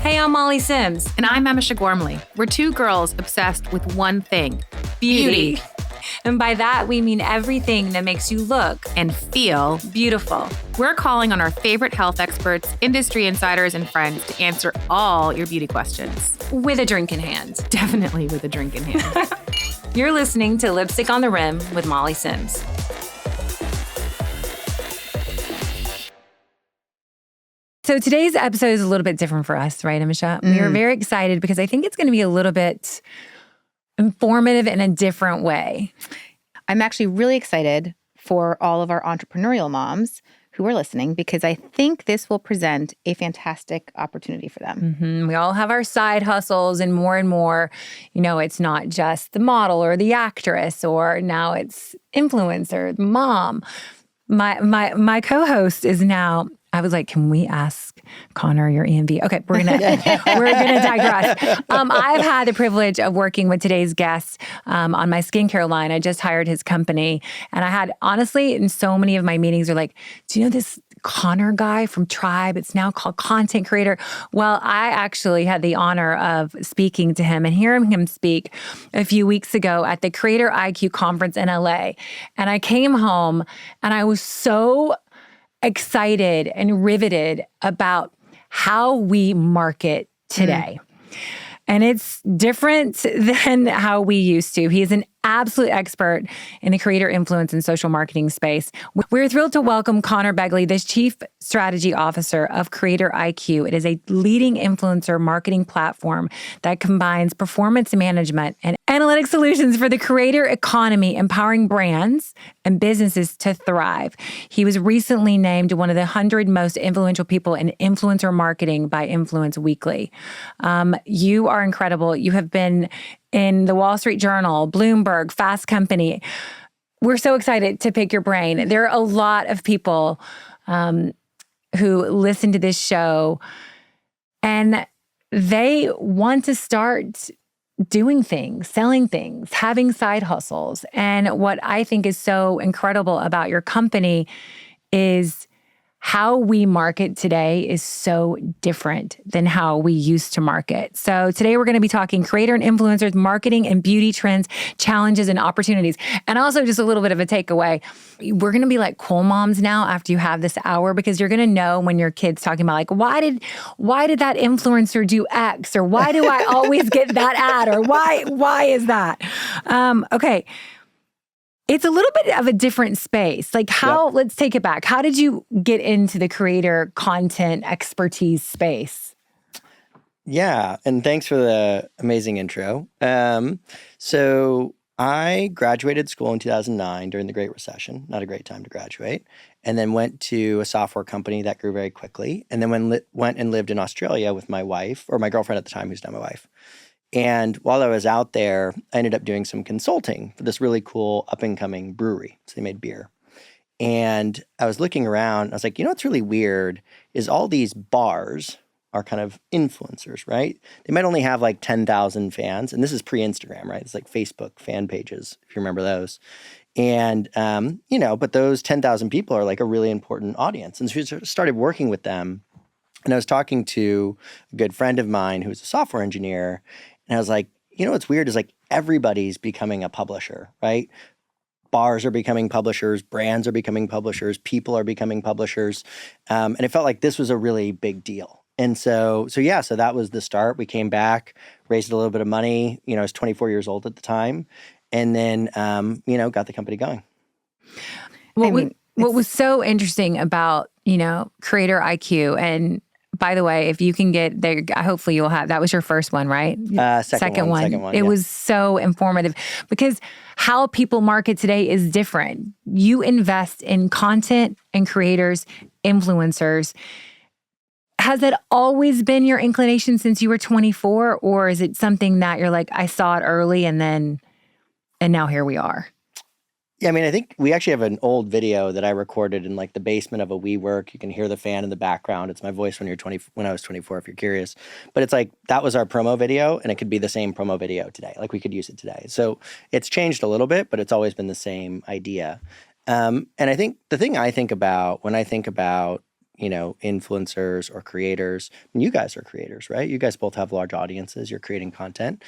Hey, I'm Molly Sims. And I'm Emma Gormley. We're two girls obsessed with one thing, beauty. And by that, we mean everything that makes you look And feel beautiful. We're calling on our favorite health experts, industry insiders, and friends to answer all your beauty questions. With a drink in hand. Definitely with a drink in hand. You're listening to Lipstick on the Rim with Molly Sims. So today's episode is a little bit different for us, right, Amisha? We are very excited because I think it's going to be a little bit informative in a different way. I'm actually really excited for all of our entrepreneurial moms who are listening because I think this will present a fantastic opportunity for them. Mm-hmm. We all have our side hustles and more, it's not just the model or the actress, or now it's influencer, mom. My co-host is now, I was like, can we ask Conor your EMV? Okay, we're gonna digress. I've had the privilege of working with today's guest on my skincare line. I just hired his company, and I had, honestly, in so many of my meetings are like, do you know this Conor guy from Tribe? It's now called Content Creator. Well, I actually had the honor of speaking to him and hearing him speak a few weeks ago at the CreatorIQ conference in LA. And I came home and I was so excited and riveted about how we market today. And it's different than how we used to. He is an absolute expert in the creator influence and social marketing space. We're thrilled to welcome Conor Begley, the Chief Strategy Officer of CreatorIQ. It is a leading influencer marketing platform that combines performance management and analytic solutions for the creator economy, empowering brands and businesses to thrive. He was recently named one of the 100 most influential people in influencer marketing by Influence Weekly. You are incredible. You have been in the Wall Street Journal, Bloomberg, Fast Company. We're so excited to pick your brain. There are a lot of people who listen to this show and they want to start doing things, selling things, having side hustles. And what I think is so incredible about your company is how we market today is so different than how we used to market. So today we're going to be talking creator and influencers, marketing and beauty trends, challenges and opportunities. And also just a little bit of a takeaway. We're going to be like cool moms now after you have this hour, because you're going to know when your kid's talking about like, why did that influencer do X? Or why do I always get that ad? Or why is that? Okay. It's a little bit of a different space. Like let's take it back. How did you get into the creator content expertise space? Yeah, and thanks for the amazing intro. So I graduated school in 2009 during the Great Recession. Not a great time to graduate. And then went to a software company that grew very quickly. And then went and lived in Australia with my wife, or my girlfriend at the time, who's now my wife. And while I was out there, I ended up doing some consulting for this really cool up-and-coming brewery. So they made beer. And I was looking around, I was like, what's really weird is all these bars are kind of influencers, right? They might only have like 10,000 fans. And this is pre-Instagram, right? It's like Facebook fan pages, if you remember those. And, but those 10,000 people are like a really important audience. And so we started working with them. And I was talking to a good friend of mine who's a software engineer. And I was like, what's weird is like everybody's becoming a publisher, right? Bars are becoming publishers, brands are becoming publishers, people are becoming publishers. And it felt like this was a really big deal. And so that was the start. We came back, raised a little bit of money. I was 24 years old at the time. And then, got the company going. What was so interesting about, CreatorIQ, and by the way, if you can get there, hopefully you'll have, that was your first one, right? Second one. It was so informative because how people market today is different. You invest in content and creators, influencers. Has that always been your inclination since you were 24? Or is it something that you're like, I saw it early and now here we are? Yeah, I think we actually have an old video that I recorded in like the basement of a WeWork. You can hear the fan in the background. It's my voice when I was 24, if you're curious. But it's like, that was our promo video, and it could be the same promo video today. Like, we could use it today. So it's changed a little bit, but it's always been the same idea. And I think the thing I think about when I think about influencers or creators. And you guys are creators, right? You guys both have large audiences. You're creating content.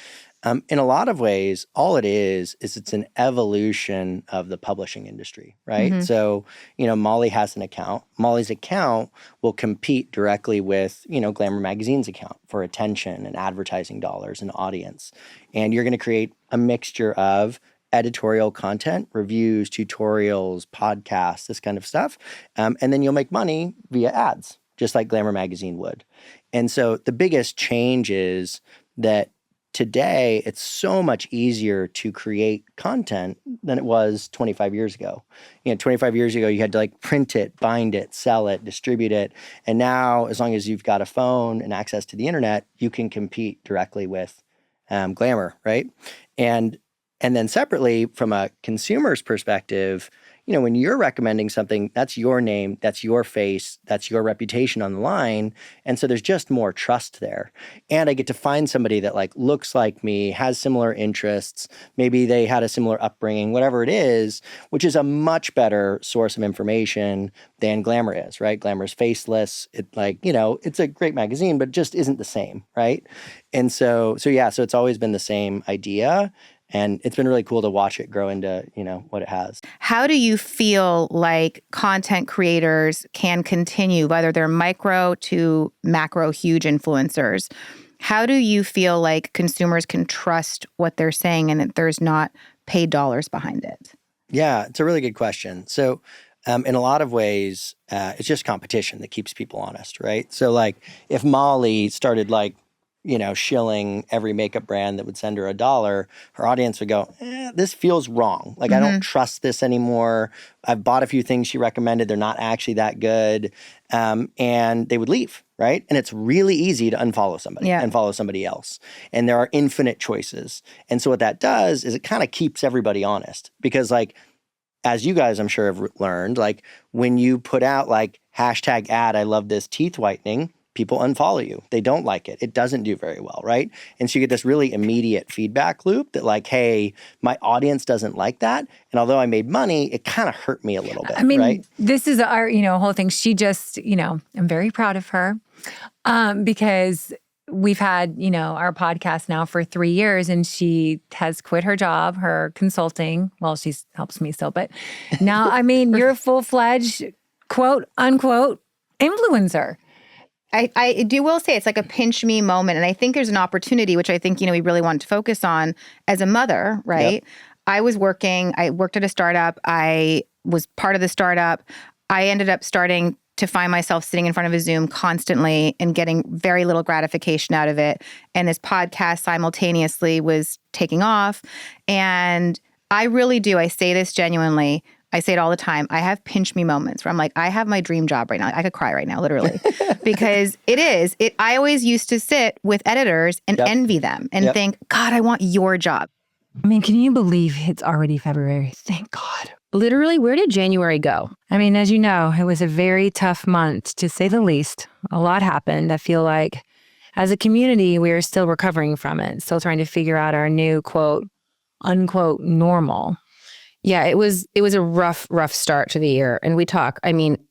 In a lot of ways, all it is it's an evolution of the publishing industry, right? Mm-hmm. So, Molly has an account. Molly's account will compete directly with, Glamour Magazine's account for attention and advertising dollars and audience. And you're going to create a mixture of editorial content, reviews, tutorials, podcasts, this kind of stuff. And then you'll make money via ads, just like Glamour Magazine would. And so the biggest change is that today, it's so much easier to create content than it was 25 years ago. 25 years ago, you had to print it, bind it, sell it, distribute it. And now, as long as you've got a phone and access to the internet, you can compete directly with Glamour, right? And then separately, from a consumer's perspective, when you're recommending something, that's your name, that's your face, that's your reputation on the line. And so there's just more trust there. And I get to find somebody that looks like me, has similar interests, maybe they had a similar upbringing, whatever it is, which is a much better source of information than Glamour is, right? Glamour's faceless. It's a great magazine, but it just isn't the same, right? And so it's always been the same idea. And it's been really cool to watch it grow into, what it has. How do you feel like content creators can continue, whether they're micro to macro huge influencers? How do you feel like consumers can trust what they're saying and that there's not paid dollars behind it? Yeah, it's a really good question. So in a lot of ways, it's just competition that keeps people honest, right? So if Molly started shilling every makeup brand that would send her $1, her audience would go, this feels wrong. I don't trust this anymore. I've bought a few things she recommended. They're not actually that good. And they would leave, right? And it's really easy to unfollow somebody and follow somebody else. And there are infinite choices. And so what that does is it kind of keeps everybody honest. Because as you guys I'm sure have learned, when you put out hashtag ad, I love this teeth whitening, people unfollow you. They don't like it. It doesn't do very well, right? And so you get this really immediate feedback loop that hey, my audience doesn't like that. And although I made money, it kind of hurt me a little bit, right? This is our, whole thing. She just, I'm very proud of her because we've had, our podcast now for 3 years and she has quit her job, her consulting. Well, she helps me still, but now, you're a full-fledged quote unquote influencer. I will say it's like a pinch me moment. And I think there's an opportunity, which I think, we really want to focus on as a mother, right? Yep. I worked at a startup. I was part of the startup. I ended up starting to find myself sitting in front of a Zoom constantly and getting very little gratification out of it. And this podcast simultaneously was taking off. And I really do. I say this genuinely. I say it all the time. I have pinch me moments where I'm I have my dream job right now. I could cry right now, literally, because it is. I always used to sit with editors and envy them and think, God, I want your job. Can you believe it's already February? Thank God. Literally, where did January go? As you know, it was a very tough month, to say the least. A lot happened. I feel like as a community, we are still recovering from it, still trying to figure out our new quote, unquote, normal. Yeah, it was a rough start to the year. And we talk,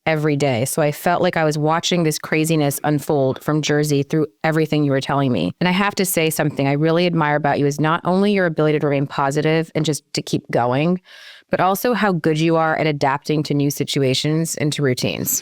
every day. So I felt like I was watching this craziness unfold from Jersey through everything you were telling me. And I have to say something I really admire about you is not only your ability to remain positive and just to keep going, but also how good you are at adapting to new situations and to routines.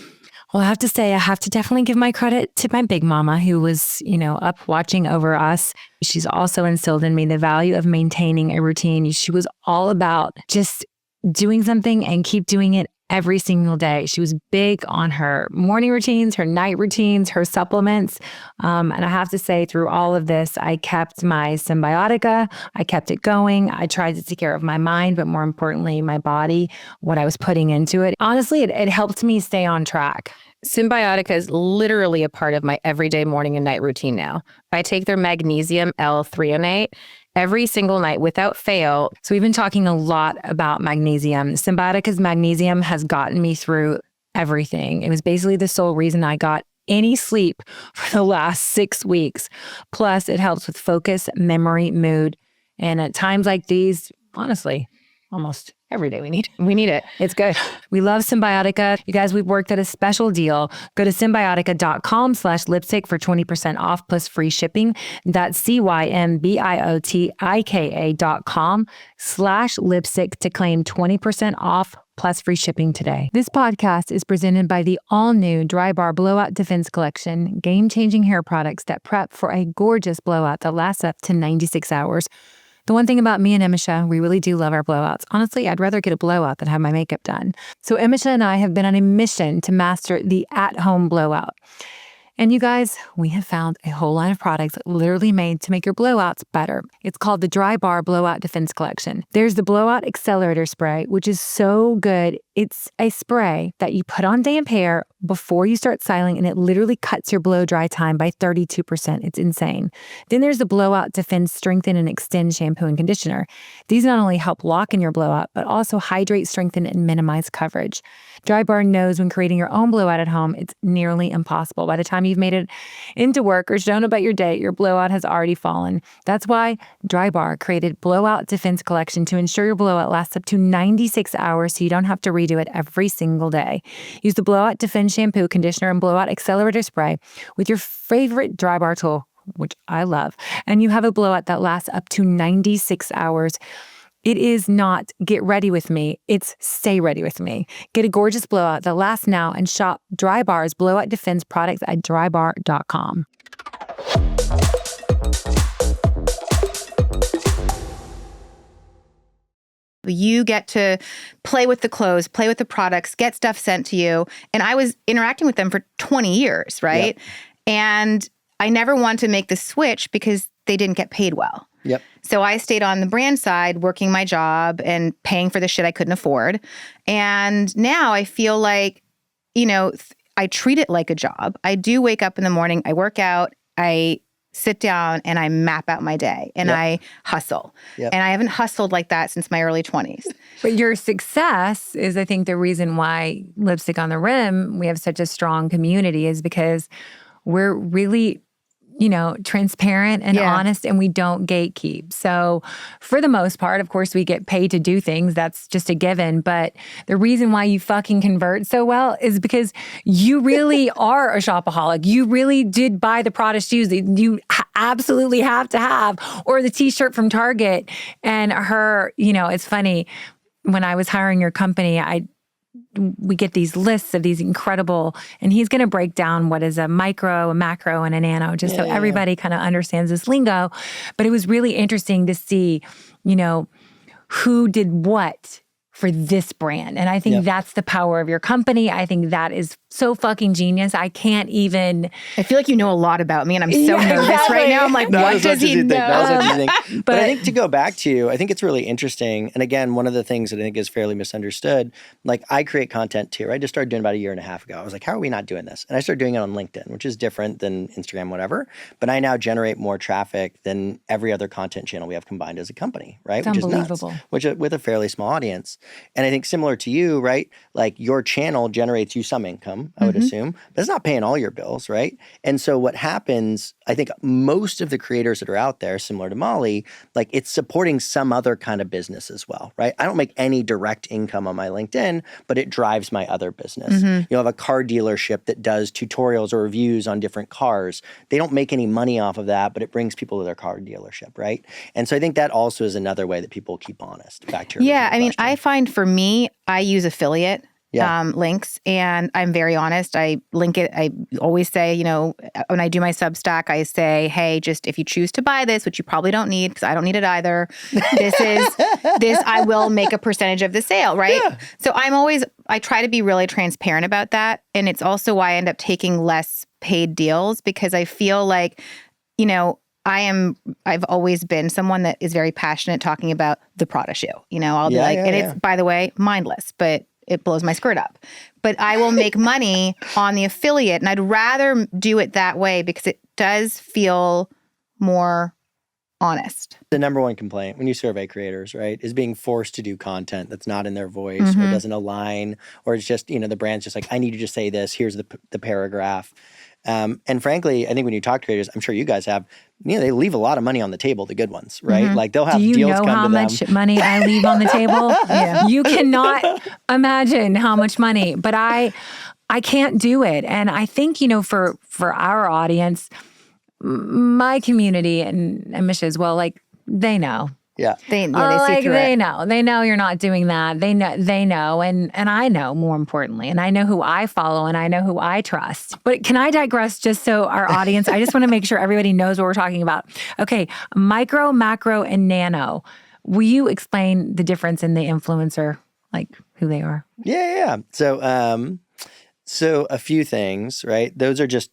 Well, I have to say, I have to definitely give my credit to my big mama who was, up watching over us. She's also instilled in me the value of maintaining a routine. She was all about just doing something and keep doing it every single day. She was big on her morning routines, her night routines, her supplements. And I have to say, through all of this, I kept my Symbiotica. I kept it going. I tried to take care of my mind, but more importantly, my body, what I was putting into it. Honestly, it helped me stay on track. Symbiotica is literally a part of my everyday morning and night routine now. I take their magnesium L-threonate every single night without fail. So we've been talking a lot about magnesium. Symbiotica's magnesium has gotten me through everything. It was basically the sole reason I got any sleep for the last 6 weeks. Plus, it helps with focus, memory, mood. And at times like these, honestly, almost Every day we need it. It's good. We love Symbiotica. You guys, we've worked at a special deal. Go to symbiotica.com/lipstick for 20% off plus free shipping. That's CYMBIOTIKA.com/lipstick to claim 20% off plus free shipping today. This podcast is presented by the all-new Dry Bar Blowout Defense Collection, game-changing hair products that prep for a gorgeous blowout that lasts up to 96 hours. The one thing about me and Emisha, we really do love our blowouts. Honestly, I'd rather get a blowout than have my makeup done. So Emisha and I have been on a mission to master the at-home blowout. And you guys, we have found a whole line of products literally made to make your blowouts better. It's called the Dry Bar Blowout Defense Collection. There's the Blowout Accelerator Spray, which is so good. It's a spray that you put on damp hair before you start styling, and it literally cuts your blow dry time by 32%. It's insane. Then there's the Blowout Defense Strengthen and Extend Shampoo and Conditioner. These not only help lock in your blowout, but also hydrate, strengthen, and minimize coverage. Dry Bar knows when creating your own blowout at home, it's nearly impossible. By the time you've made it into work or shown up at your date, your blowout has already fallen. That's why Dry Bar created Blowout Defense Collection to ensure your blowout lasts up to 96 hours so you don't have to redo it every single day. Use the Blowout Defense Shampoo, Conditioner, and Blowout Accelerator Spray with your favorite Dry Bar tool, which I love, and you have a blowout that lasts up to 96 hours. It is not get ready with me, it's stay ready with me. Get a gorgeous blowout that lasts now and shop Dry Bar's Blowout Defense products at drybar.com. You get to play with the clothes, play with the products, get stuff sent to you. And I was interacting with them for 20 years, right? Yep. And I never wanted to make the switch because they didn't get paid well. Yep. So I stayed on the brand side, working my job and paying for the shit I couldn't afford. And now I feel like, I treat it like a job. I do wake up in the morning, I work out, I sit down and I map out my day and I hustle. Yep. And I haven't hustled like that since my early 20s. But your success is, I think, the reason why Lipstick on the Rim, we have such a strong community, is because we're really, transparent and honest, and we don't gatekeep. So for the most part, of course, we get paid to do things. That's just a given. But the reason why you fucking convert so well is because you really are a shopaholic. You really did buy the Prada shoes that you absolutely have to have, or the t-shirt from Target. And it's funny, when I was hiring your company, we get these lists of these incredible, and he's going to break down what is a micro, a macro, and a nano, just so everybody kind of understands this lingo. But it was really interesting to see, who did what for this brand. And I think that's the power of your company. I think that is so fucking genius. I can't even... I feel like you know a lot about me, and I'm so nervous right now. I'm like, what does he know? That was what you think. But I think to go back to, I think it's really interesting. And again, one of the things that I think is fairly misunderstood, like I create content too. I just started doing about a year and a half ago. I was like, how are we not doing this? And I started doing it on LinkedIn, which is different than Instagram, whatever. But I now generate more traffic than every other content channel we have combined as a company, right? It's unbelievable. Which is nuts, with a fairly small audience. And I think similar to you, right? Like your channel generates you some income, I would assume, but it's not paying all your bills, right? And so what happens, I think most of the creators that are out there, similar to Molly, like it's supporting some other kind of business as well, right? I don't make any direct income on my LinkedIn, but it drives my other business. You have a car dealership that does tutorials or reviews on different cars. They don't make any money off of that, but it brings people to their car dealership, right? And so I think that also is another way that people keep honest. Back to your original question. I find for me, I use affiliate links, and I'm very honest. I link it. I always say, when I do my Substack, I say, hey, just if you choose to buy this, which you probably don't need because I don't need it either, I will make a percentage of the sale, right? Yeah. So I try to be really transparent about that. And it's also why I end up taking less paid deals, because I feel like, I've always been someone that is very passionate talking about the Prada shoe. I'll be like, it's, by the way, mindless, but it blows my skirt up. But I will make money on the affiliate, and I'd rather do it that way because it does feel more honest. The number one complaint when you survey creators, right, is being forced to do content that's not in their voice or doesn't align, or it's just, the brand's just like, I need you to say this, here's the paragraph. And frankly, I think when you talk to creators, I'm sure you guys have, they leave a lot of money on the table, the good ones, right? Like they'll have Do you deals know come how to them. much money I leave on the table? You cannot imagine how much money, but I can't do it. And I think, for our audience, my community and Misha as well, like they know. Yeah. They see Like through they it. know. They know you're not doing that. They know. And I know, more importantly. And I know who I follow and I know who I trust. But can I digress just so our audience, I just want to make sure everybody knows what we're talking about. Okay, micro, macro, and nano. Will you explain the difference in the influencer, like who they are? Yeah. So a few things, right? Those are just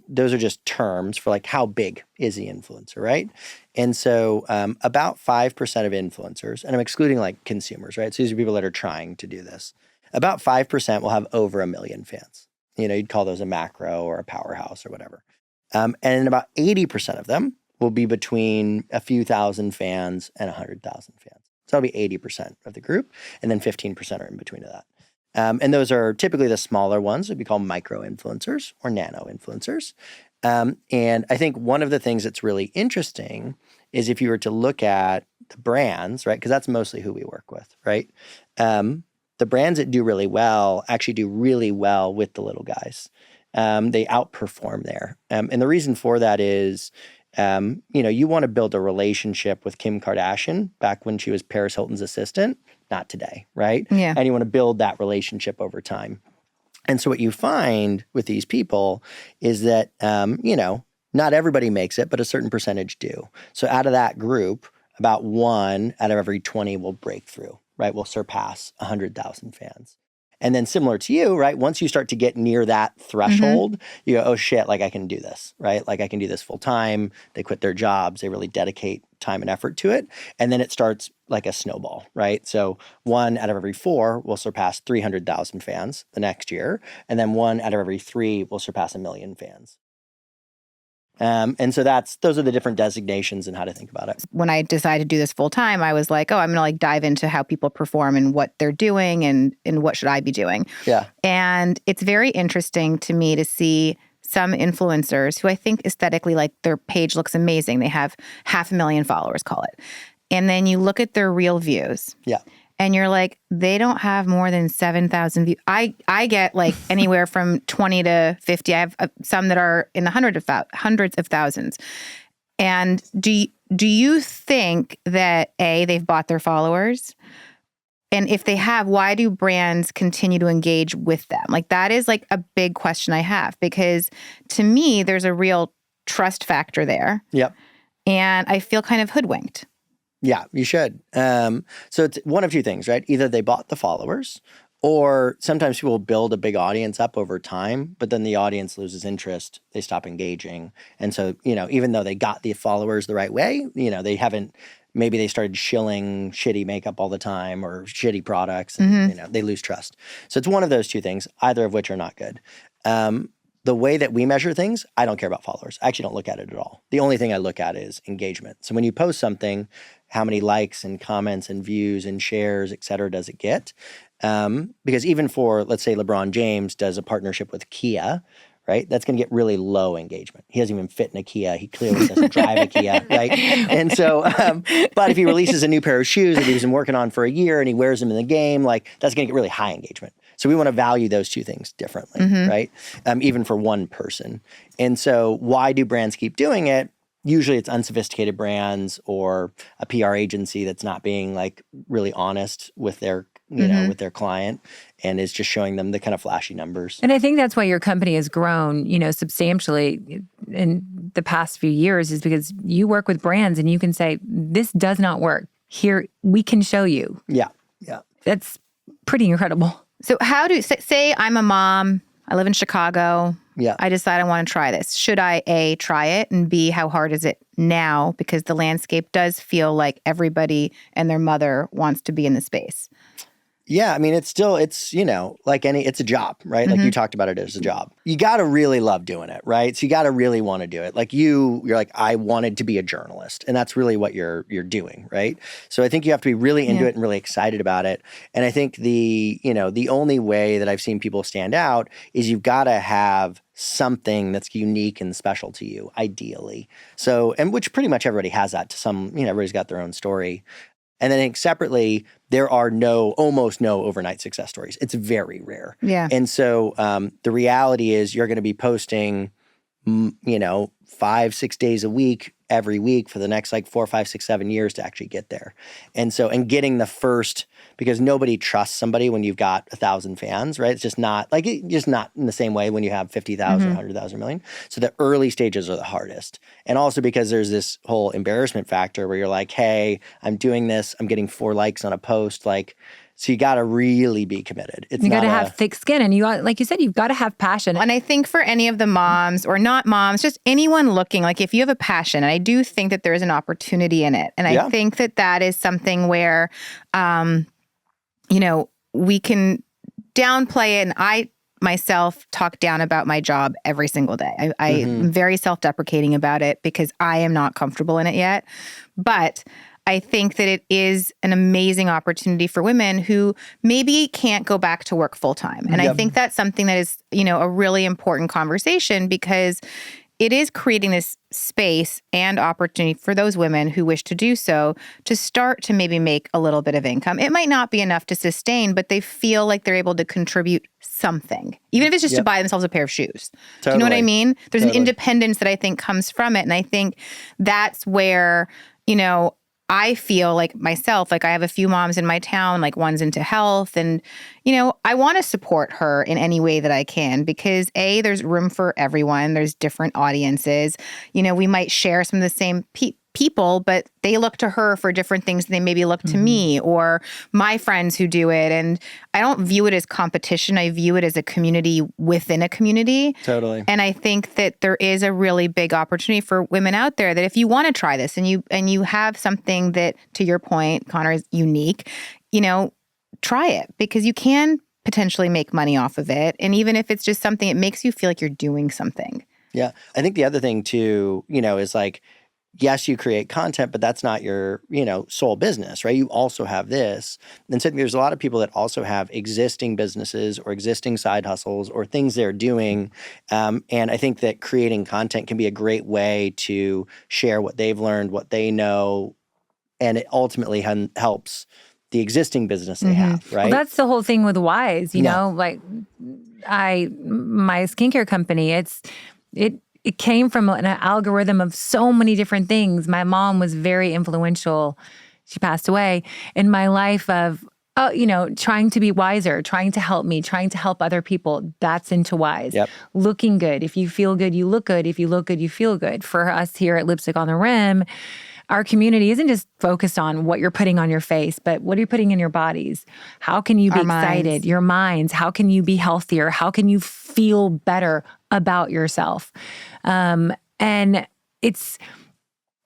terms for like how big is the influencer, right? And so about 5% of influencers, and I'm excluding like consumers, right? So these are people that are trying to do this. About 5% will have over 1 million fans. You'd call those a macro or a powerhouse or whatever. And about 80% of them will be between a few thousand fans and 100,000 fans. So that'll be 80% of the group, and then 15% are in between of that. And those are typically the smaller ones that we call micro influencers or nano influencers. And I think one of the things that's really interesting is if you were to look at the brands, right? Because that's mostly who we work with, right? The brands that do really well actually do really well with the little guys. They outperform there. And the reason for that is, you want to build a relationship with Kim Kardashian back when she was Paris Hilton's assistant, not today, right? Yeah. And you want to build that relationship over time. And so what you find with these people is that, not everybody makes it, but a certain percentage do. So out of that group, about 1 out of every 20 will break through, right? Will surpass 100,000 fans. And then similar to you, right? Once you start to get near that threshold, you go, oh shit, like I can do this, right? Like I can do this full time. They quit their jobs. They really dedicate time and effort to it. And then it starts like a snowball, right? So 1 out of every 4 will surpass 300,000 fans the next year. And then 1 out of every 3 will surpass 1 million fans. And so those are the different designations and how to think about it. When I decided to do this full time, I was like, I'm going to dive into how people perform and what they're doing and what should I be doing. Yeah. And it's very interesting to me to see some influencers who I think aesthetically, like their page looks amazing. They have 500,000 followers, call it. And then you look at their real views. Yeah. And you're like, they don't have more than 7,000 views. I get like anywhere from 20 to 50. I have some that are in the hundreds of thousands. And do you think that they've bought their followers? And if they have, why do brands continue to engage with them? Like that is like a big question I have, because to me, there's a real trust factor there. Yep. And I feel kind of hoodwinked. Yeah, you should. So it's one of two things, right? Either they bought the followers, or sometimes people build a big audience up over time, but then the audience loses interest. They stop engaging. And so, even though they got the followers the right way, they haven't, maybe they started shilling shitty makeup all the time or shitty products and, they lose trust. So it's one of those two things, either of which are not good. The way that we measure things, I don't care about followers. I actually don't look at it at all. The only thing I look at is engagement. So when you post something, how many likes and comments and views and shares, et cetera, does it get? Because even for, let's say LeBron James does a partnership with Kia, right? That's going to get really low engagement. He doesn't even fit in a Kia. He clearly doesn't drive a Kia, right? And so, but if he releases a new pair of shoes that he's been working on for a year and he wears them in the game, like that's going to get really high engagement. So we want to value those two things differently, right? Even for one person. And so why do brands keep doing it? Usually it's unsophisticated brands or a PR agency that's not being like really honest with their, with their client and is just showing them the kind of flashy numbers. And I think that's why your company has grown, substantially in the past few years, is because you work with brands and you can say, this does not work. Here, we can show you. Yeah. That's pretty incredible. So how say I'm a mom, I live in Chicago. Yeah. I decide I want to try this. Should I A, try it, and B, how hard is it now? Because the landscape does feel like everybody and their mother wants to be in the space. Yeah, I mean, it's it's a job, right? Like you talked about it as a job. You got to really love doing it, right? So you got to really want to do it. Like you're like, I wanted to be a journalist, and that's really what you're doing, right? So I think you have to be really into it and really excited about it. And I think the only way that I've seen people stand out is you've got to have something that's unique and special to you, ideally. So, and which pretty much everybody has that to some, everybody's got their own story. And then separately, there are almost no overnight success stories. It's very rare. Yeah. And so the reality is you're going to be posting, 5-6 days a week, every week for the next 4, 5, 6, 7 years to actually get there. And getting the first, because nobody trusts somebody when you've got 1,000 fans, right? It's just not not in the same way when you have 50,000, 100,000, million. So the early stages are the hardest. And also because there's this whole embarrassment factor where you're like, hey, I'm doing this, I'm getting 4 likes on a post, so you got to really be committed. You got to have thick skin, and like you said, you've got to have passion. And I think for any of the moms or not moms, just anyone looking, if you have a passion, and I do think that there is an opportunity in it. And I think that is something where, we can downplay it. And I myself talk down about my job every single day. I am very self-deprecating about it because I am not comfortable in it yet. But I think that it is an amazing opportunity for women who maybe can't go back to work full time. And I think that's something that is, a really important conversation because it is creating this space and opportunity for those women who wish to do so to start to maybe make a little bit of income. It might not be enough to sustain, but they feel like they're able to contribute something, even if it's just to buy themselves a pair of shoes. Totally. Do you know what I mean? There's an independence that I think comes from it. And I think that's where, I feel like myself, I have a few moms in my town, one's into health. And, I want to support her in any way that I can because A, there's room for everyone. There's different audiences. We might share some of the same people, but they look to her for different things than they maybe look to me or my friends who do it. And I don't view it as competition. I view it as a community within a community. Totally. And I think that there is a really big opportunity for women out there that if you want to try this and you have something that, to your point, Conor, is unique, try it because you can potentially make money off of it. And even if it's just something, it makes you feel like you're doing something. Yeah. I think the other thing too, is yes, you create content, but that's not your, sole business, right? You also have this. And so there's a lot of people that also have existing businesses or existing side hustles or things they're doing. And I think that creating content can be a great way to share what they've learned, what they know, and it ultimately helps the existing business they have, right? Well, that's the whole thing with Wise, my skincare company, it came from an algorithm of so many different things. My mom was very influential. She passed away in my life of, trying to be wiser, trying to help me, trying to help other people. That's into Wise. Yep. Looking good. If you feel good, you look good. If you look good, you feel good. For us here at Lipstick on the Rim, our community isn't just focused on what you're putting on your face, but what are you putting in your bodies? How can you be excited? Your minds. How can you be healthier? How can you feel better about yourself? And it's,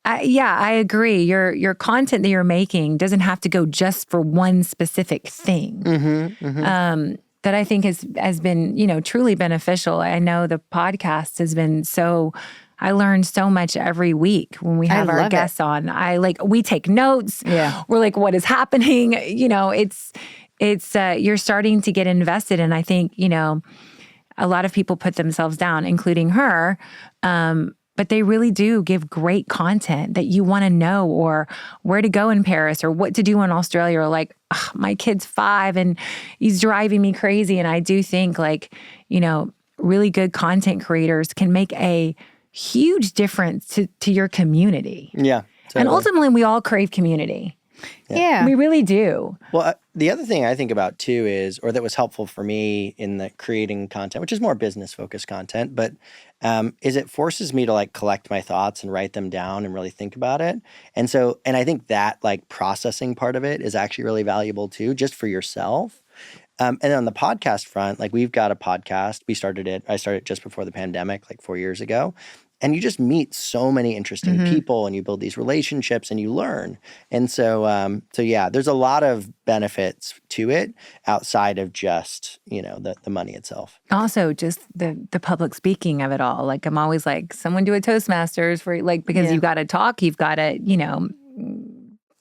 I agree. Your content that you're making doesn't have to go just for one specific thing. That I think has been, truly beneficial. I know the podcast has been I learn so much every week when we have our guests on. We take notes. Yeah. We're like, what is happening? It's you're starting to get invested. And I think, a lot of people put themselves down, including her. But they really do give great content that you want to know or where to go in Paris or what to do in Australia or my kid's 5 and he's driving me crazy. And I do think really good content creators can make a huge difference to your community. Yeah. Totally. And ultimately, we all crave community. Yeah. We really do. Well, the other thing I think about too is, or that was helpful for me in the creating content, which is more business focused content, but is it forces me to collect my thoughts and write them down and really think about it. And I think that processing part of it is actually really valuable too, just for yourself. And on the podcast front, we've got a podcast. I started it just before the pandemic, 4 years ago. And you just meet so many interesting people and you build these relationships and you learn. And so yeah, there's a lot of benefits to it outside of just, the money itself. Also just the public speaking of it all. I'm always someone do a Toastmasters for because you've got to talk, you've got to,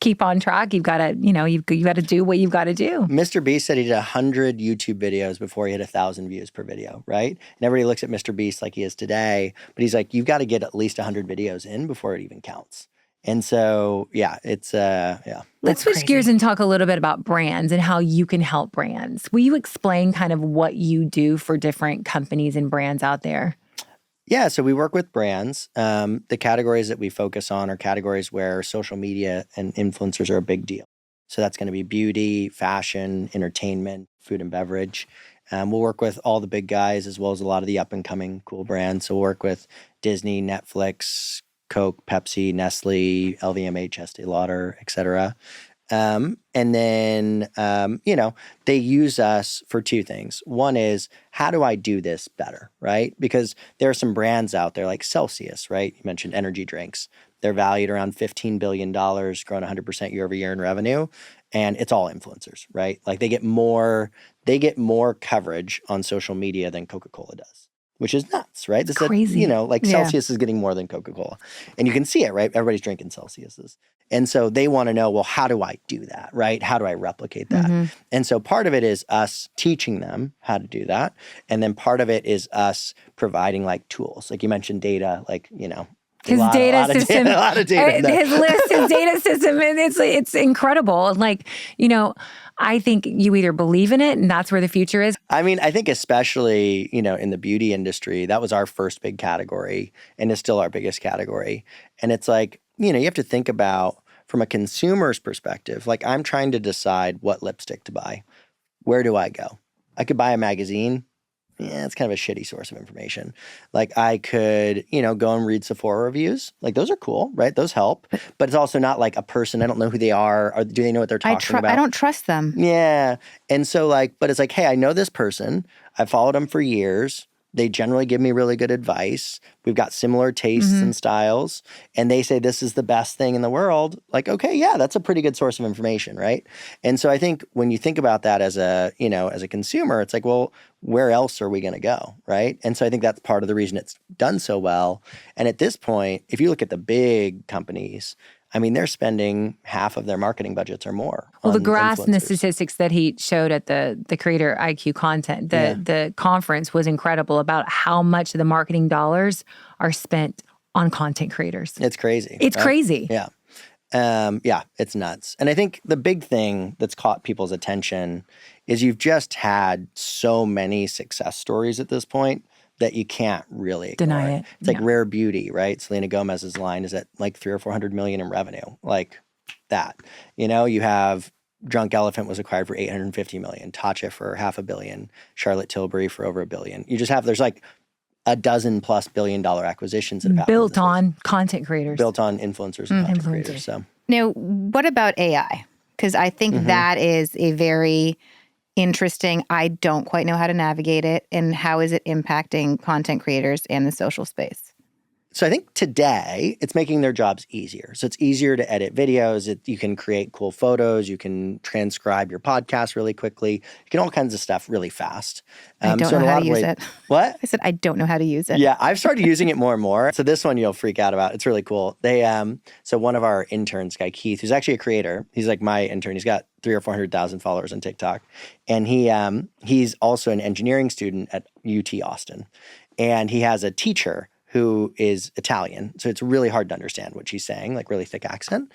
keep on track, you've got to, you've got to do what you've got to do. Mr. Beast said he did 100 YouTube videos before he hit 1,000 views per video, right? And everybody looks at Mr. Beast like he is today, but he's like, you've got to get at least 100 videos in before it even counts. And so, yeah, it's, yeah. Let's switch gears and talk a little bit about brands and how you can help brands. Will you explain kind of what you do for different companies and brands out there? Yeah, so we work with brands. The categories that we focus on are categories where social media and influencers are a big deal. So that's going to be beauty, fashion, entertainment, food and beverage. We'll work with all the big guys as well as a lot of the up-and-coming cool brands. So we'll work with Disney, Netflix, Coke, Pepsi, Nestle, LVMH, Estee Lauder, et cetera. And then, they use us for two things. One is, how do I do this better, right? Because there are some brands out there like Celsius, right? You mentioned energy drinks. They're valued around $15 billion, growing 100% year over year in revenue. And it's all influencers, right? Like they get more coverage on social media than Coca-Cola does, which is nuts, right? This crazy. Is Celsius is getting more than Coca-Cola. And you can see it, right? Everybody's drinking Celsiuses. And so they want to know, well, how do I do that, right? How do I replicate that? Mm-hmm. And so part of it is us teaching them how to do that. And then part of it is us providing like tools. Like you mentioned data, like, his data system, a lot of data. His list, his data system, and it's incredible. Like, I think you either believe in it and that's where the future is. I mean, I think especially, in the beauty industry, that was our first big category and is still our biggest category. And it's like, you have to think about from a consumer's perspective, like I'm trying to decide what lipstick to buy. Where do I go? I could buy a magazine. Yeah, it's kind of a shitty source of information. Like I could, go and read Sephora reviews. Like those are cool, right? Those help. But it's also not like a person. I don't know who they are. Or do they know what they're talking about? I don't trust them. Yeah. And so but it's like, hey, I know this person. I've followed them for years. They generally give me really good advice. We've got similar tastes and styles. And they say this is the best thing in the world. Like, okay, yeah, that's a pretty good source of information, right? And so I think when you think about that as a consumer, it's like, well, where else are we going to go, right? And so I think that's part of the reason it's done so well. And at this point, if you look at the big companies, I mean, they're spending half of their marketing budgets or more. Well, the graphs and the statistics that he showed at the CreatorIQ content, the conference was incredible about how much of the marketing dollars are spent on content creators. It's crazy. It's crazy. Yeah. It's nuts. And I think the big thing that's caught people's attention is you've just had so many success stories at this point that you can't really deny it. It's like Rare Beauty, right? Selena Gomez's line is at like 300 or 400 million in revenue, like that. You have Drunk Elephant was acquired for 850 million, Tatcha for $500 million, Charlotte Tilbury for over $1 billion. You just have there's like a dozen plus $1 billion acquisitions that have happened built on content creators, built on influencers and content creators. So now, what about AI? Because I think that is a very interesting. I don't quite know how to navigate it, and how is it impacting content creators and the social space? So I think today it's making their jobs easier. So it's easier to edit videos. You can create cool photos. You can transcribe your podcast really quickly. You can all kinds of stuff really fast. I don't know how to use it. What? I said, I don't know how to use it. Yeah, I've started using it more and more. So this one you'll freak out about. It's really cool. So one of our interns, guy Keith, who's actually a creator. He's like my intern. He's got 300,000 or 400,000 followers on TikTok. And he's also an engineering student at UT Austin. And he has a teacher who is Italian. So it's really hard to understand what she's saying, like really thick accent.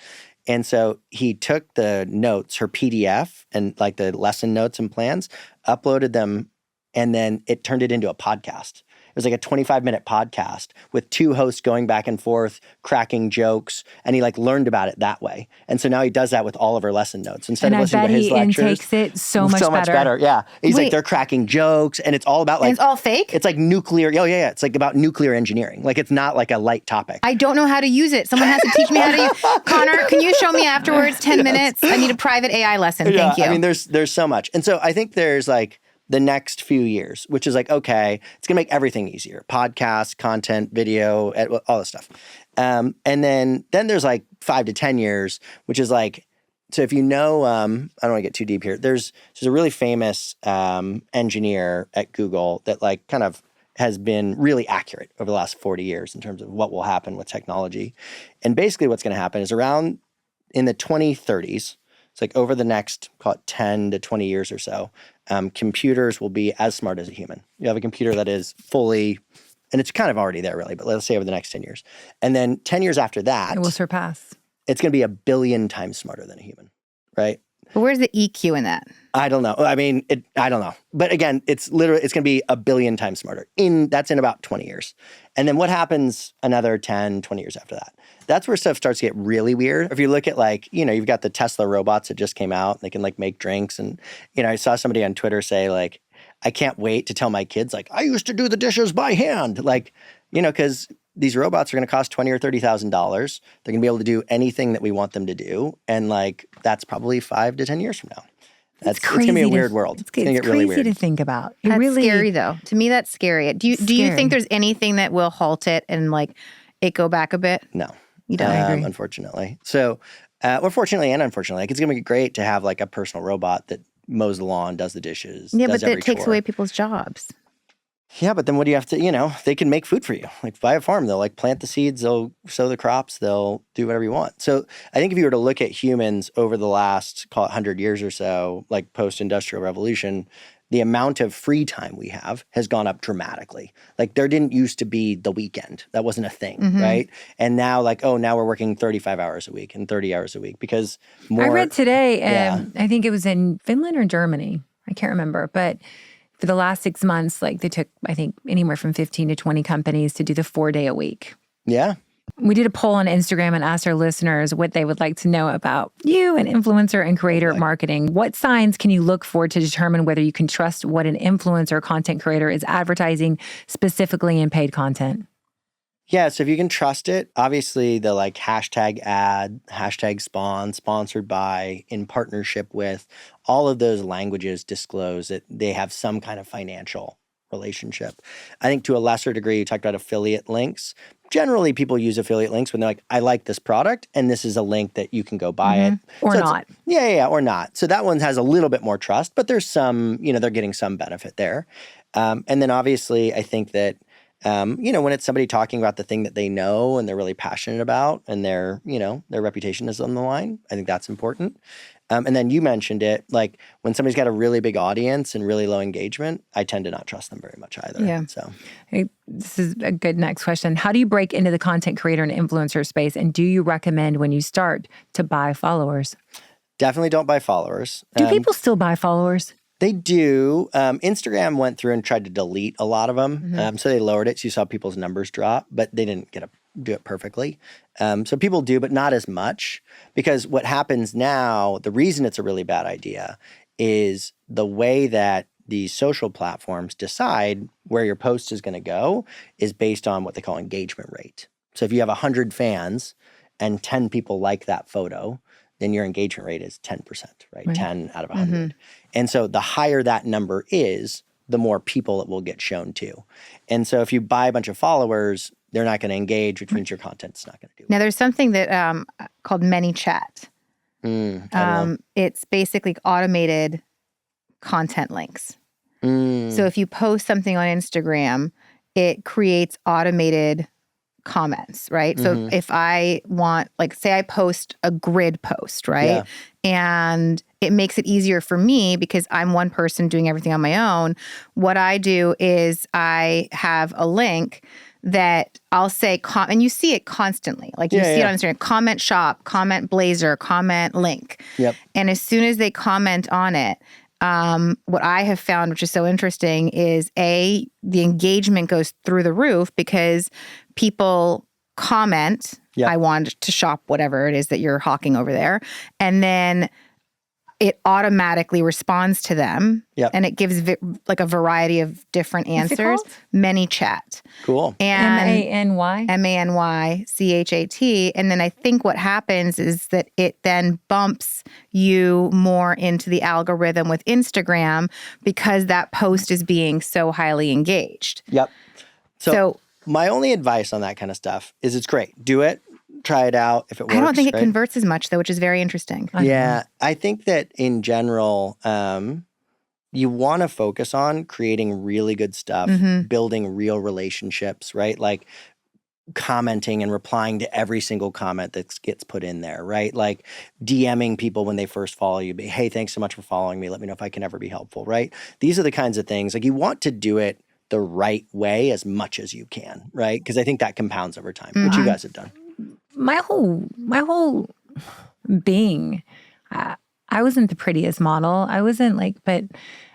And so he took the notes, her PDF and like the lesson notes and plans, uploaded them, and then it turned it into a podcast. It was like a 25-minute podcast with two hosts going back and forth, cracking jokes, and he like learned about it that way. And so now he does that with all of her lesson notes instead of listening to his lectures. And I bet he intakes it so much better. Yeah, he's like they're cracking jokes, and it's all about like and it's all fake. It's like nuclear. Oh yeah. It's like about nuclear engineering. Like it's not like a light topic. I don't know how to use it. Someone has to teach me how to use. Connor, can you show me afterwards? 10 minutes. I need a private AI lesson. Thank you. I mean, there's so much, and so I think there's like the next few years, which is like, okay, it's going to make everything easier. Podcasts, content, video, all this stuff. And then there's like 5 to 10 years, which is like, so if I don't want to get too deep here. There's a really famous engineer at Google that like kind of has been really accurate over the last 40 years in terms of what will happen with technology. And basically what's going to happen is around in the 2030s, it's like over the next, call it 10 to 20 years or so, computers will be as smart as a human. You have a computer that is fully, and it's kind of already there really, but let's say over the next 10 years. And then 10 years after that, It will surpass. it's going to be 1 billion times smarter than a human, right? But where's the EQ in that? I don't know. I mean, I don't know. But again, it's going to be 1 billion times smarter. That's in about 20 years. And then what happens another 10, 20 years after that? That's where stuff starts to get really weird. If you look at like, you've got the Tesla robots that just came out. They can like make drinks. And, I saw somebody on Twitter say like, I can't wait to tell my kids like, I used to do the dishes by hand. Like, because these robots are going to cost $20,000 or $30,000. They're going to be able to do anything that we want them to do. And like, that's probably 5 to 10 years from now. It's going to be a weird world. It's going to get really weird. It's crazy to think about. That's really scary though. To me, that's scary. Do you think there's anything that will halt it and like it go back a bit? No. You don't agree? Unfortunately. So, or fortunately and unfortunately, like it's going to be great to have like a personal robot that mows the lawn, does the dishes. Yeah, does but every that takes chore. away people's jobs. Yeah, but then what do you have to, they can make food for you. Like buy a farm, they'll like plant the seeds, they'll sow the crops, they'll do whatever you want. So I think if you were to look at humans over the last, call it 100 years or so, like post-industrial revolution, the amount of free time we have has gone up dramatically. Like there didn't used to be the weekend. That wasn't a thing, right? And now like, now we're working 35 hours a week and 30 hours a week because more. I read today, I think it was in Finland or Germany. I can't remember, but for the last 6 months, like they took, I think, anywhere from 15 to 20 companies to do the 4-day a week. Yeah. We did a poll on Instagram and asked our listeners what they would like to know about you and influencer and creator marketing. What signs can you look for to determine whether you can trust what an influencer or content creator is advertising specifically in paid content? Yeah, so if you can trust it, obviously the like hashtag ad, hashtag sponsored by, in partnership with, all of those languages disclose that they have some kind of financial relationship. I think to a lesser degree, you talked about affiliate links. Generally, people use affiliate links when they're like, I like this product, and this is a link that you can go buy it. Or not. Yeah, or not. So that one has a little bit more trust, but there's some, they're getting some benefit there. And then obviously, I think that when it's somebody talking about the thing that they know and they're really passionate about and their reputation is on the line, I think that's important. And then you mentioned it, like when somebody's got a really big audience and really low engagement, I tend to not trust them very much either. Yeah. So this is a good next question. How do you break into the content creator and influencer space? And do you recommend when you start to buy followers? Definitely don't buy followers. Do people still buy followers? They do. Instagram went through and tried to delete a lot of them. So they lowered it. So you saw people's numbers drop, but they didn't do it perfectly. So people do, but not as much. Because what happens now, the reason it's a really bad idea is the way that these social platforms decide where your post is going to go is based on what they call engagement rate. So if you have 100 fans and 10 people like that photo, then your engagement rate is 10%, right? 10 out of 100. And so the higher that number is, the more people it will get shown to. And so if you buy a bunch of followers, they're not going to engage, which means your content's not going to do Now, there's something that called ManyChat. It's basically automated content links. So if you post something on Instagram, it creates automated comments, right? So if I want, like, say I post a grid post, right? And it makes it easier for me because I'm one person doing everything on my own. What I do is I have a link that I'll say, and you see it constantly. Like you see it on Instagram, comment shop, comment blazer, comment link. And as soon as they comment on it, what I have found, which is so interesting, is the engagement goes through the roof because people comment, I want to shop whatever it is that you're hawking over there. And then it automatically responds to them. And it gives like a variety of different answers. ManyChat. Cool. And MANY? MANYCHAT. And then I think what happens is that it then bumps you more into the algorithm with Instagram because that post is being so highly engaged. So my only advice on that kind of stuff is it's great. Do it. Try it out if it works. I don't think it converts as much, though, which is very interesting. Yeah. I think that in general, you want to focus on creating really good stuff, building real relationships, right? Like commenting and replying to every single comment that gets put in there, right? Like DMing people when they first follow you, hey, thanks so much for following me. Let me know if I can ever be helpful, right? These are the kinds of things, like you want to do it the right way as much as you can, right? Because I think that compounds over time, which you guys have done. My whole being, I wasn't the prettiest model. I wasn't but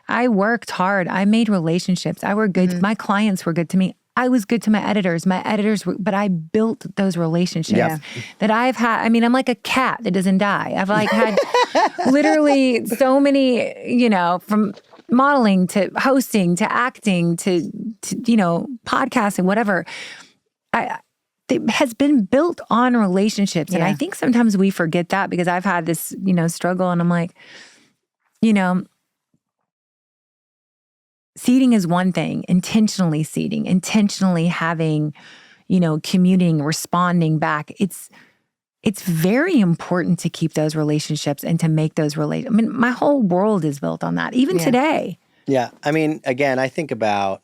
I worked hard. I made relationships. I were good. My clients were good to me. I was good to my editors. My editors were, but I built those relationships that I've had. I mean, I'm like a cat that doesn't die. I've had literally so many, from modeling to hosting to acting to podcasting, whatever. It has been built on relationships. And I think sometimes we forget that because I've had this, struggle, and I'm like, seeding is one thing, intentionally seeding, intentionally having, commuting, responding back. It's very important to keep those relationships and to make those my whole world is built on that, even today. Yeah. I mean, again, I think about,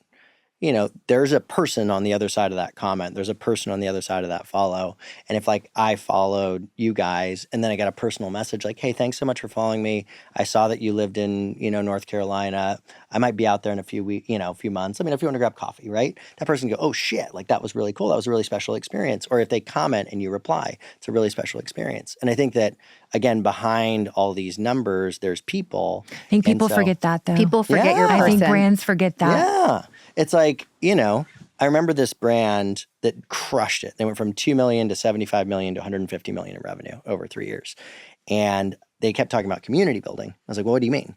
there's a person on the other side of that comment. There's a person on the other side of that follow. And if I followed you guys and then I got a personal message like, hey, thanks so much for following me. I saw that you lived in, North Carolina. I might be out there in a few weeks, a few months. I mean, if you want to grab coffee, right? That person go, oh shit, that was really cool. That was a really special experience. Or if they comment and you reply, it's a really special experience. And I think that, again, behind all these numbers, there's people. I think people forget that though. People forget your person. I think brands forget that. Yeah. It's like, I remember this brand that crushed it. They went from 2 million to 75 million to 150 million in revenue over 3 years. And they kept talking about community building. I was like, well, what do you mean?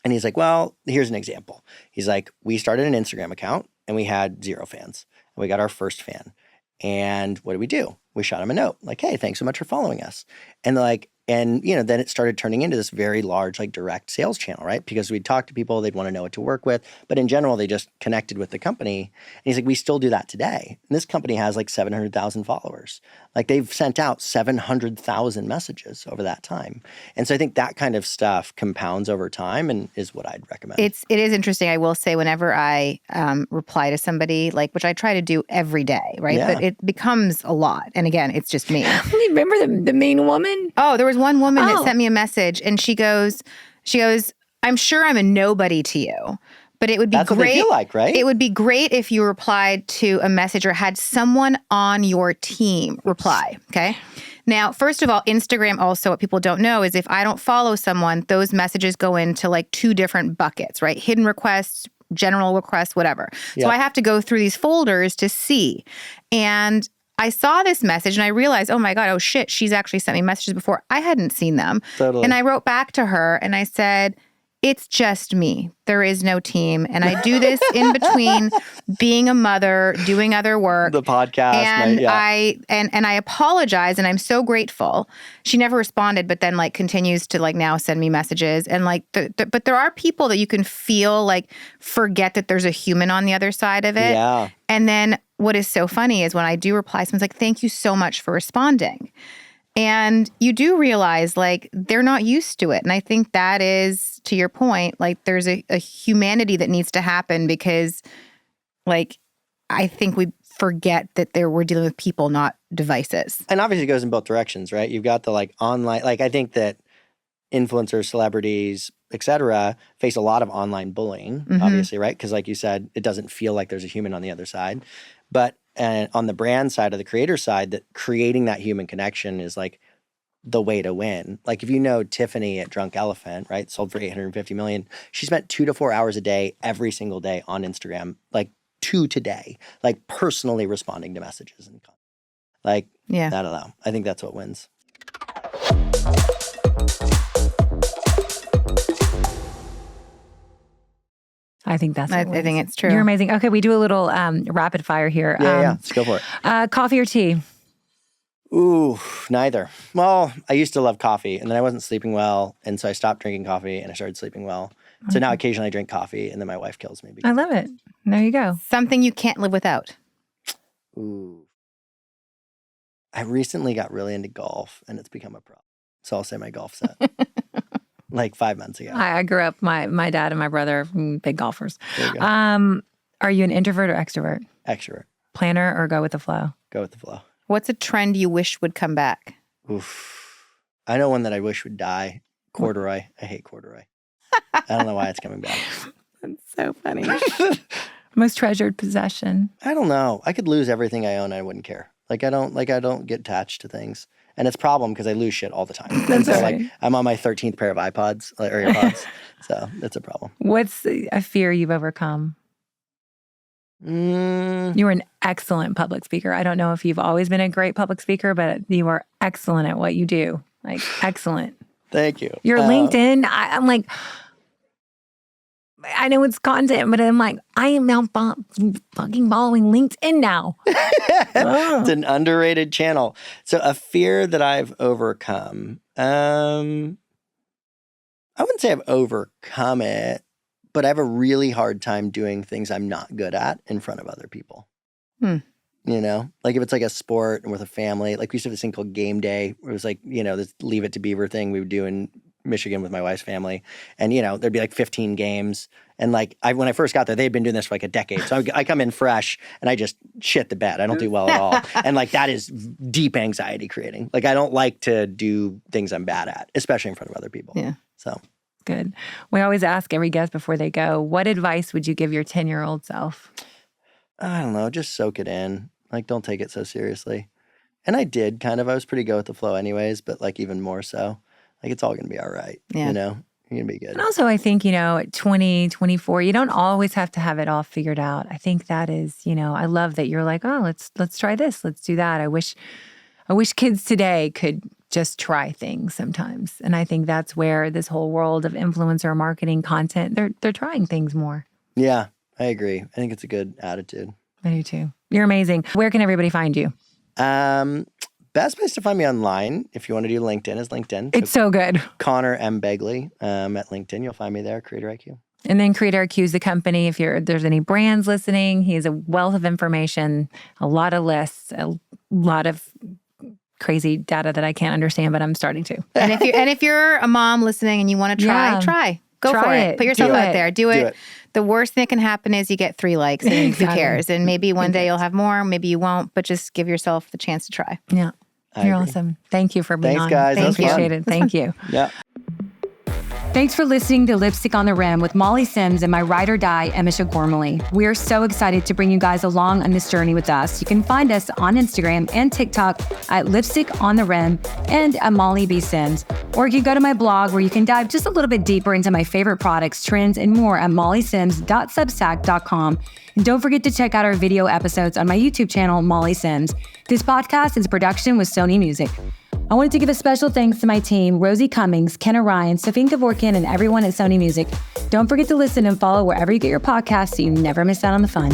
And he's like, well, here's an example. He's like, we started an Instagram account and we had 0 fans. And we got our first fan. And what did we do? We shot him a note like, hey, thanks so much for following us. And then it started turning into this very large, direct sales channel, right? Because we'd talk to people, they'd want to know what to work with. But in general, they just connected with the company. And he's like, we still do that today. And this company has 700,000 followers. They've sent out 700,000 messages over that time. And so I think that kind of stuff compounds over time and is what I'd recommend. It is interesting. I will say whenever I reply to somebody, which I try to do every day, right? Yeah. But it becomes a lot. And again, it's just me. Remember the main woman? Oh, there was one woman that sent me a message and she goes, I'm sure I'm a nobody to you, but it would be That's great. What they feel like, right? It would be great if you replied to a message or had someone on your team reply. Okay. Now, first of all, Instagram also, what people don't know is if I don't follow someone, those messages go into 2 different buckets, right? Hidden requests, general requests, whatever. Yep. So I have to go through these folders to see. And I saw this message and I realized, oh my God, oh shit, she's actually sent me messages before. I hadn't seen them. Totally. And I wrote back to her and I said, it's just me. There is no team. And I do this in between being a mother, doing other work. The podcast. And I apologize and I'm so grateful. She never responded, but then continues to now send me messages. And but there are people that you can feel forget that there's a human on the other side of it. Yeah. And then what is so funny is when I do reply, someone's like, thank you so much for responding. And you do realize they're not used to it. And I think that is, to your point, there's a humanity that needs to happen because I think we forget that we're dealing with people, not devices. And obviously it goes in both directions, right? You've got the online, I think that influencers, celebrities, etc., face a lot of online bullying, obviously, right? Because like you said, it doesn't feel like there's a human on the other side. But on the brand side or the creator side, that creating that human connection is the way to win. If you know Tiffany at Drunk Elephant, right, sold for 850 million, she spent 2 to 4 hours a day, every single day on Instagram, 2 today, personally responding to messages and Yeah. I don't know. I think that's what wins. I think that's I think it's true. You're amazing. Okay, we do a little rapid fire here. Yeah, let's go for it. Coffee or tea? Ooh, neither. Well, I used to love coffee and then I wasn't sleeping well. And so I stopped drinking coffee and I started sleeping well. So now occasionally I drink coffee and then my wife kills me. I love it. There you go. Something you can't live without. Ooh. I recently got really into golf and it's become a problem. So I'll say my golf set. 5 months ago. I grew up, my dad and my brother, big golfers. There you go. Are you an introvert or extrovert? Extrovert. planner or go with the flow? Go with the flow. What's a trend you wish would come back? Oof. I know one that I wish would die. Corduroy. I hate corduroy. I don't know why it's coming back. That's so funny. Most treasured possession. I don't know. I could lose everything I own. I wouldn't care. I don't get attached to things. And it's a problem because I lose shit all the time. That's so right. I'm on my 13th pair of iPods or AirPods. So that's a problem. What's a fear you've overcome? You were an excellent public speaker. I don't know if you've always been a great public speaker, but you are excellent at what you do. Like, excellent. Thank you. Your LinkedIn, I'm like, I know it's content, but I'm like, I am now fucking following LinkedIn now. It's an underrated channel. So a fear that I've overcome, I wouldn't say I've overcome it, but I have a really hard time doing things I'm not good at in front of other people. You know, like if it's like a sport and with a family, like we used to have this thing called game day, where it was like, you know, this Leave It to Beaver thing we would do in Michigan with my wife's family. And, you know, there'd be like 15 games. And like, when I first got there, they'd been doing this for like a decade. So I come in fresh and I just shit the bed. I don't do well at all. And like, that is deep anxiety creating. Like, I don't like to do things I'm bad at, especially in front of other people. Yeah. So. Good. We always ask every guest before they go, what advice would you give your 10-year-old self? I don't know, just soak it in. Like, don't take it so seriously. And I did kind of. I was pretty go with the flow anyways, but like even more so. Like, it's all going to be all right. Yeah. You know, you're going to be good. And also, I think, you know, at 20, 24, you don't always have to have it all figured out. I think that is, you know, I love that you're like, oh, let's try this. Let's do that. I wish kids today could just try things sometimes. And I think that's where this whole world of influencer marketing content, they're trying things more. Yeah, I agree. I think it's a good attitude. I do too. You're amazing. Where can everybody find you? Best place to find me online, if you want to do LinkedIn, is LinkedIn. It's so good. Conor M. Begley at LinkedIn. You'll find me there, CreatorIQ. And then CreatorIQ is the company. If there's any brands listening, he has a wealth of information, a lot of lists, a lot of crazy data that I can't understand, but I'm starting to. And if you're a mom listening and you want to try. Go Try for it. Put yourself Do out it. there. Do it. The worst thing that can happen is you get 3 likes and Exactly. who cares? And maybe one day you'll have more, maybe you won't, but just give yourself the chance to try. Yeah. I You're agree. awesome. Thank you for being Thanks, on. guys. That was fun. Appreciate it. Thank you. Yeah. Thanks for listening to Lipstick on the Rim with Molly Sims and my ride or die, Emisha Gormley. We are so excited to bring you guys along on this journey with us. You can find us on Instagram and TikTok at Lipstick on the Rim and at Molly B. Sims. Or you can go to my blog where you can dive just a little bit deeper into my favorite products, trends, and more at mollysims.substack.com. And don't forget to check out our video episodes on my YouTube channel, Molly Sims. This podcast is a production with Sony Music. I wanted to give a special thanks to my team, Rosie Cummings, Kenna Ryan, Safine Kevorkian, and everyone at Sony Music. Don't forget to listen and follow wherever you get your podcasts so you never miss out on the fun.